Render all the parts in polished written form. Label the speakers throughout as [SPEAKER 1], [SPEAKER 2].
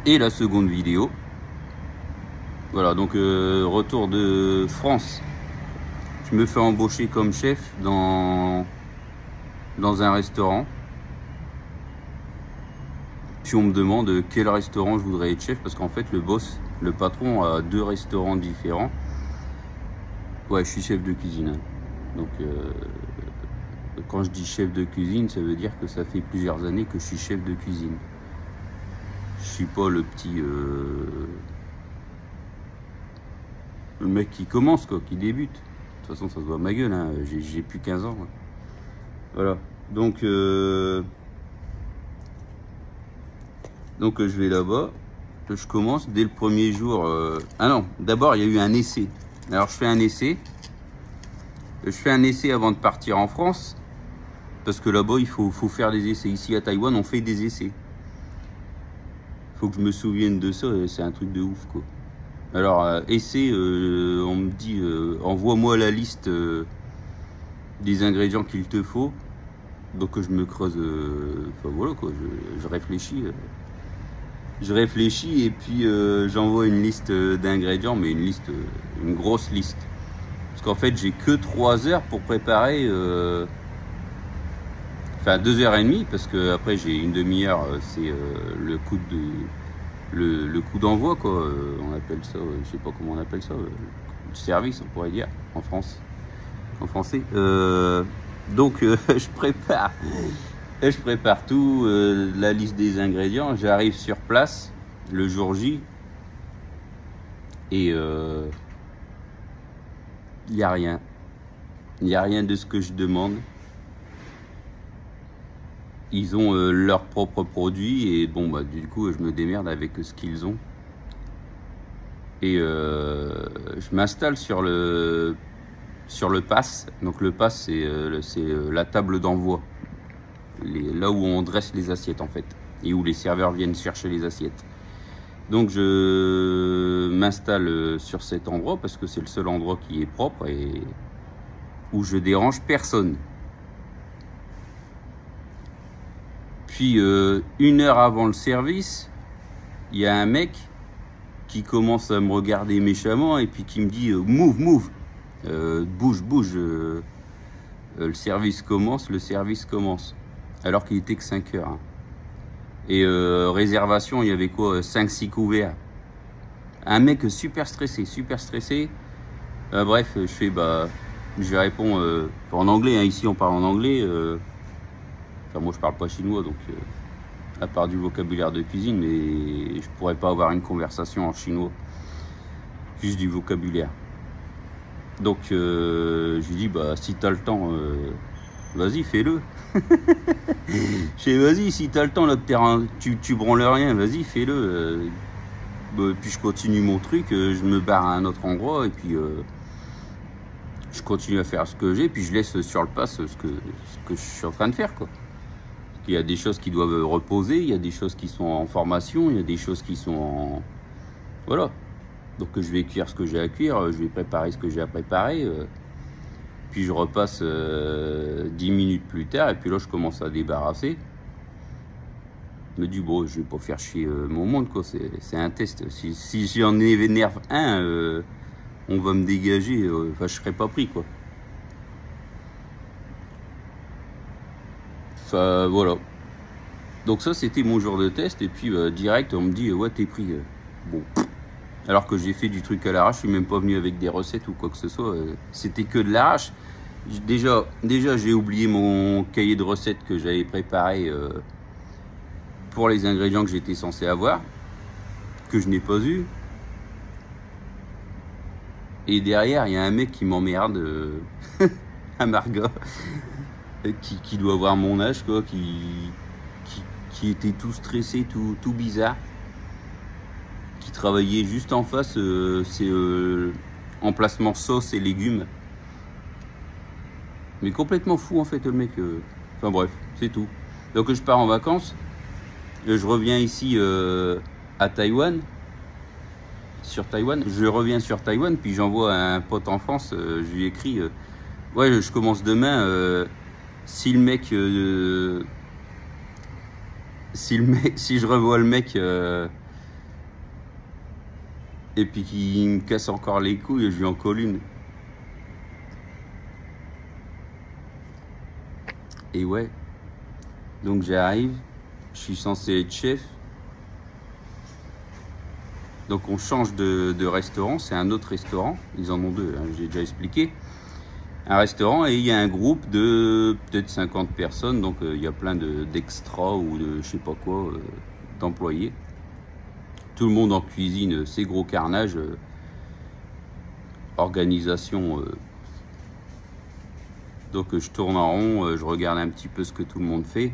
[SPEAKER 1] Et la seconde vidéo, voilà, donc retour de France. Je me fais embaucher comme chef dans un restaurant. Puis on me demande quel restaurant je voudrais être chef, parce qu'en fait le boss, le patron, a 2 restaurants différents. Ouais, je suis chef de cuisine. Donc quand je dis chef de cuisine, ça veut dire que ça fait plusieurs années que je suis chef de cuisine. Je suis pas le petit le mec qui commence, quoi, qui débute. De toute façon, ça se voit à ma gueule, hein. J'ai plus 15 ans. Hein. Voilà. Donc je vais là-bas. Je commence dès le premier jour. Ah non, d'abord il y a eu un essai. Alors je fais un essai. Je fais un essai avant de partir en France. Parce que là-bas, il faut faire des essais. Ici à Taïwan, on fait des essais. Faut que je me souvienne de ça, c'est un truc de ouf, quoi. Alors, essai, on me dit, envoie-moi la liste des ingrédients qu'il te faut. Donc je me creuse, enfin voilà quoi, je réfléchis. Je réfléchis et puis j'envoie une liste d'ingrédients, mais une grosse liste. Parce qu'en fait, j'ai que 3 heures pour préparer... Enfin 2h30, parce que après j'ai une demi-heure, c'est le coup d'envoi, quoi. On appelle ça, je sais pas comment on appelle ça, du service, on pourrait dire en France, en français. Donc je prépare tout, la liste des ingrédients. J'arrive sur place le jour J et il y a rien. Il n'y a rien de ce que je demande. Ils ont leurs propres produits et bon bah du coup je me démerde avec ce qu'ils ont. Et je m'installe sur le pass. Donc le pass c'est la table d'envoi. Là où on dresse les assiettes en fait. Et où les serveurs viennent chercher les assiettes. Donc je m'installe sur cet endroit parce que c'est le seul endroit qui est propre et où je dérange personne. Puis 1 heure avant le service, il y a un mec qui commence à me regarder méchamment et puis qui me dit move, bouge, le service commence, alors qu'il était que 5 heures. Hein. Et réservation, il y avait quoi, 5-6 couverts. Un mec super stressé. Bref, je réponds en anglais, hein. Ici on parle en anglais. Enfin, moi, je parle pas chinois, donc à part du vocabulaire de cuisine, mais je pourrais pas avoir une conversation en chinois. Juste du vocabulaire. Donc, je lui dis, bah, si t'as le temps, vas-y, fais-le. Je dis, vas-y, si t'as le temps, là, tu branles rien, vas-y, fais-le. Puis je continue mon truc, je me barre à un autre endroit, et puis je continue à faire ce que j'ai, puis je laisse sur le pass ce que je suis en train de faire, quoi. Il y a des choses qui doivent reposer, il y a des choses qui sont en formation, il y a des choses qui sont en... Voilà. Donc je vais cuire ce que j'ai à cuire, je vais préparer ce que j'ai à préparer. Puis je repasse 10 minutes plus tard, et puis là je commence à débarrasser. Je me dis, bon, je vais pas faire chier mon monde, quoi, c'est un test. Si j'en énerve un, on va me dégager, enfin je serai pas pris, quoi. Enfin, voilà. Donc ça, c'était mon jour de test. Et puis, direct, on me dit, ouais, t'es pris. Bon. Alors que j'ai fait du truc à l'arrache, je suis même pas venu avec des recettes ou quoi que ce soit. C'était que de l'arrache. Déjà j'ai oublié mon cahier de recettes que j'avais préparé pour les ingrédients que j'étais censé avoir, que je n'ai pas eu. Et derrière, il y a un mec qui m'emmerde, un Margot, qui doit avoir mon âge, quoi, qui était tout stressé, tout bizarre, qui travaillait juste en face, c'est emplacement sauce et légumes. Mais complètement fou en fait le mec. Enfin bref, c'est tout. Donc je pars en vacances, je reviens ici à Taïwan, je reviens sur Taïwan, puis j'envoie un pote en France, je lui écris, ouais je commence demain, si je revois le mec et puis qui me casse encore les couilles et je lui en colle une. Et ouais, donc j'arrive, je suis censé être chef. Donc on change de restaurant, c'est un autre restaurant, ils en ont deux, hein, j'ai déjà expliqué. Un restaurant et il y a un groupe de peut-être 50 personnes, donc il y a plein d'extras ou de je sais pas quoi, d'employés. Tout le monde en cuisine, c'est gros carnage, organisation. Donc je tourne en rond, je regarde un petit peu ce que tout le monde fait.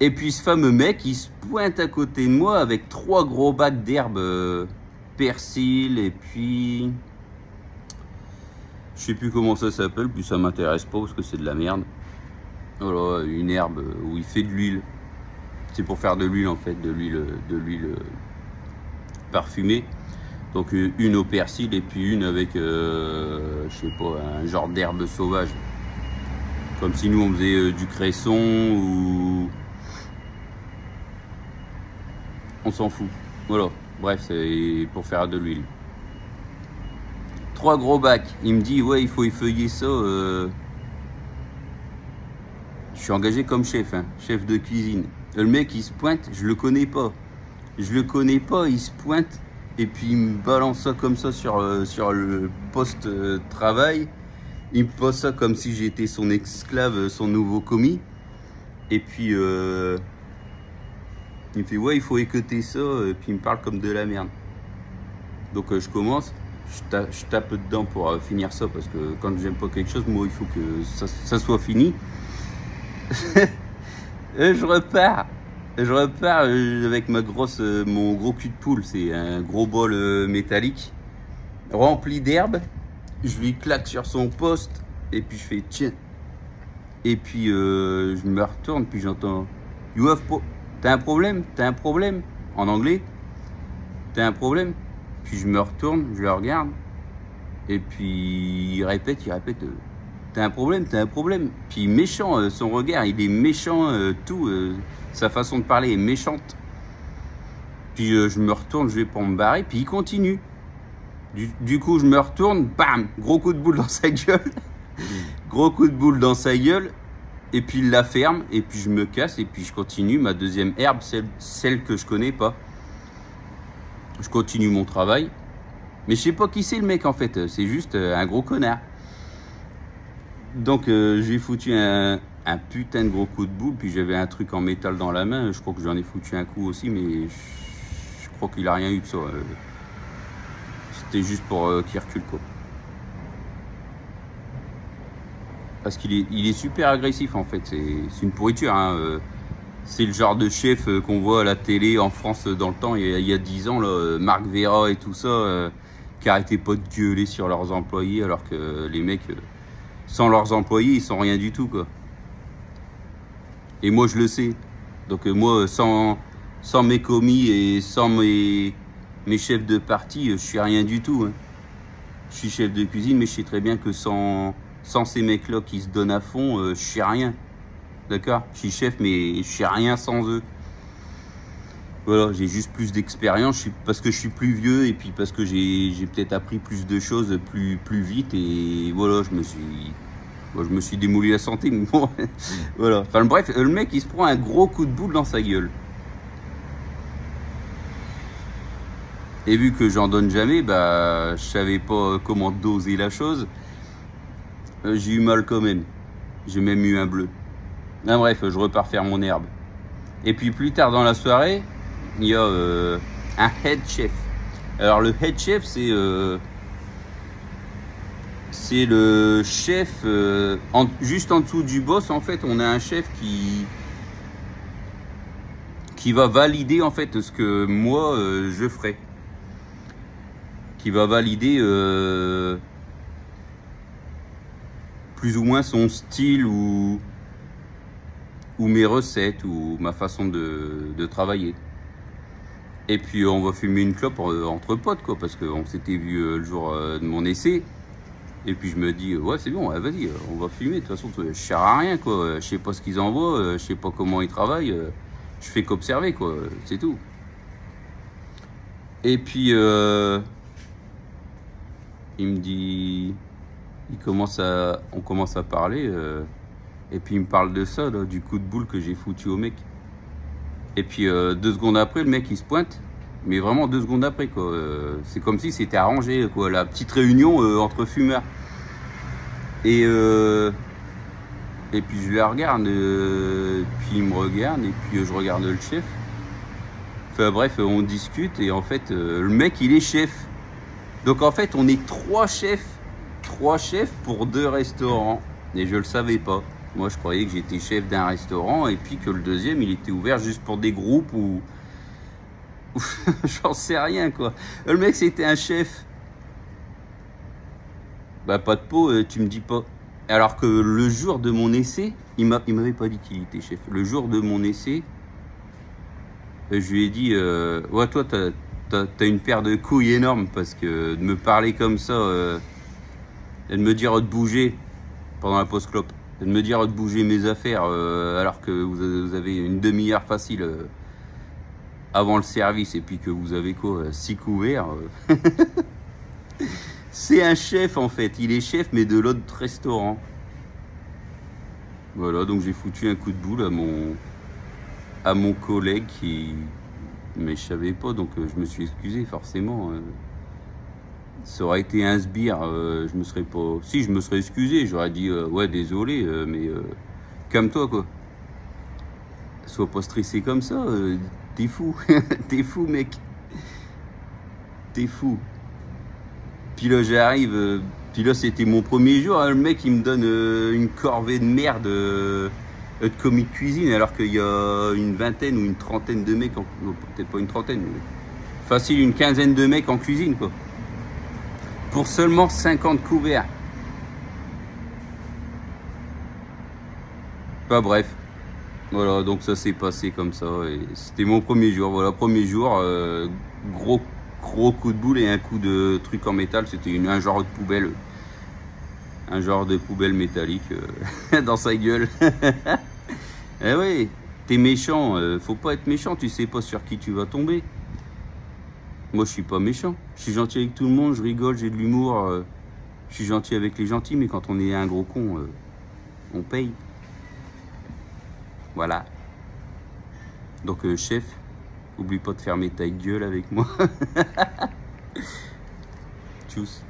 [SPEAKER 1] Et puis ce fameux mec, il se pointe à côté de moi avec 3 gros bacs d'herbe, persil et puis... Je sais plus comment ça s'appelle, puis ça m'intéresse pas parce que c'est de la merde. Voilà, une herbe où il fait de l'huile. C'est pour faire de l'huile en fait, de l'huile parfumée. Donc une au persil et puis une avec, je sais pas, un genre d'herbe sauvage. Comme si nous on faisait du cresson ou... On s'en fout. Voilà, bref, c'est pour faire de l'huile. 3 gros bacs. Il me dit, ouais, il faut effeuiller ça. Je suis engagé comme chef, hein, chef de cuisine. Le mec, il se pointe, je le connais pas. Je le connais pas, il se pointe. Et puis, il me balance ça comme ça sur le poste travail. Il me pose ça comme si j'étais son esclave, son nouveau commis. Et puis, il me fait, ouais, il faut écouter ça. Et puis, il me parle comme de la merde. Donc, je commence. Je tape dedans pour finir ça parce que quand j'aime pas quelque chose, moi il faut que ça soit fini. Et je repars avec mon gros cul de poule, c'est un gros bol métallique rempli d'herbe. Je lui claque sur son poste et puis je fais tiens. Et puis je me retourne puis j'entends you have t'as un problème, en anglais, t'as un problème. Puis je me retourne, je le regarde, et puis il répète, t'as un problème. Puis méchant, son regard, il est méchant, sa façon de parler est méchante. Puis je me retourne, je vais pour me barrer, puis il continue. Du coup, je me retourne, bam, gros coup de boule dans sa gueule, et puis il la ferme, et puis je me casse, et puis je continue ma deuxième herbe, celle que je connais pas. Je continue mon travail. Mais je sais pas qui c'est le mec en fait. C'est juste un gros connard. Donc j'ai foutu un putain de gros coup de boule. Puis j'avais un truc en métal dans la main. Je crois que j'en ai foutu un coup aussi. Mais je crois qu'il a rien eu de ça. C'était juste pour qu'il recule quoi. Parce qu'il est super agressif en fait. C'est une pourriture. Hein. C'est le genre de chef qu'on voit à la télé en France dans le temps, il y a 10 ans, là, Marc Vera et tout ça, qui arrêtaient pas de gueuler sur leurs employés, alors que les mecs, sans leurs employés, ils sont rien du tout, quoi. Et moi, je le sais. Donc moi, sans mes commis et sans mes chefs de parti, je suis rien du tout. Hein. Je suis chef de cuisine, mais je sais très bien que sans ces mecs-là qui se donnent à fond, je suis rien. D'accord, je suis chef, mais je suis rien sans eux. Voilà, j'ai juste plus d'expérience parce que je suis plus vieux et puis parce que j'ai peut-être appris plus de choses plus vite et voilà, je me suis démouli la santé. Mais bon, voilà. Enfin bref, le mec il se prend un gros coup de boule dans sa gueule. Et vu que j'en donne jamais, bah je savais pas comment doser la chose. J'ai eu mal quand même. J'ai même eu un bleu. Ah, bref, je repars faire mon herbe. Et puis plus tard dans la soirée, il y a un head chef. Alors le head chef, c'est le chef juste en dessous du boss. En fait, on a un chef qui va valider en fait ce que moi je ferai. Qui va valider plus ou moins son style ou mes recettes ou ma façon de travailler. Et puis on va fumer une clope entre potes quoi, parce qu'on s'était vu le jour de mon essai. Et puis je me dis ouais c'est bon, ouais, vas-y on va fumer, de toute façon je sers à rien quoi, je sais pas ce qu'ils envoient, je sais pas comment ils travaillent, je fais qu'observer quoi, c'est tout. Et puis, il me dit, on commence à parler, et puis il me parle de ça, là, du coup de boule que j'ai foutu au mec. Et puis 2 secondes après, le mec il se pointe, mais vraiment 2 secondes après, quoi. C'est comme si c'était arrangé, quoi, la petite réunion entre fumeurs. Et puis je la regarde, puis il me regarde, et puis je regarde le chef. Enfin bref, on discute, et en fait, le mec il est chef. Donc en fait, on est 3 chefs pour 2 restaurants. Et je le savais pas. Moi, je croyais que j'étais chef d'un restaurant, et puis que le deuxième, il était ouvert juste pour des groupes ou j'en sais rien, quoi. Le mec, c'était un chef. Bah, pas de peau, tu me dis pas. Alors que le jour de mon essai, il m'avait pas dit qu'il était chef. Le jour de mon essai, je lui ai dit, ouais, toi, t'as une paire de couilles énormes, parce que de me parler comme ça, et de me dire de bouger pendant la pause clope, et de me dire de bouger mes affaires, alors que vous avez une demi-heure facile avant le service, et puis que vous avez quoi, 6 couverts. C'est un chef en fait, il est chef mais de l'autre restaurant. Voilà, donc j'ai foutu un coup de boule à mon collègue qui... Mais je savais pas, donc je me suis excusé forcément. Ça aurait été un sbire, je me serais pas... Si, je me serais excusé, j'aurais dit ouais désolé, mais calme-toi quoi. Sois pas stressé comme ça, t'es fou, t'es fou mec. T'es fou. Puis là j'arrive, puis là c'était mon premier jour, hein, le mec il me donne une corvée de merde de commis de cuisine, alors qu'il y a une vingtaine ou une trentaine de mecs, peut-être pas une trentaine, mais facile une quinzaine de mecs en cuisine quoi. Pour seulement 50 couverts. Enfin bref. Voilà, donc ça s'est passé comme ça. Et c'était mon premier jour. Voilà, premier jour, gros coup de boule et un coup de truc en métal. C'était un genre de poubelle. Un genre de poubelle métallique dans sa gueule. Eh oui, t'es méchant. Faut pas être méchant, tu sais pas sur qui tu vas tomber. Moi, je suis pas méchant. Je suis gentil avec tout le monde, je rigole, j'ai de l'humour. Je suis gentil avec les gentils, mais quand on est un gros con, on paye. Voilà. Donc, chef, oublie pas de fermer ta gueule avec moi. Tchuss.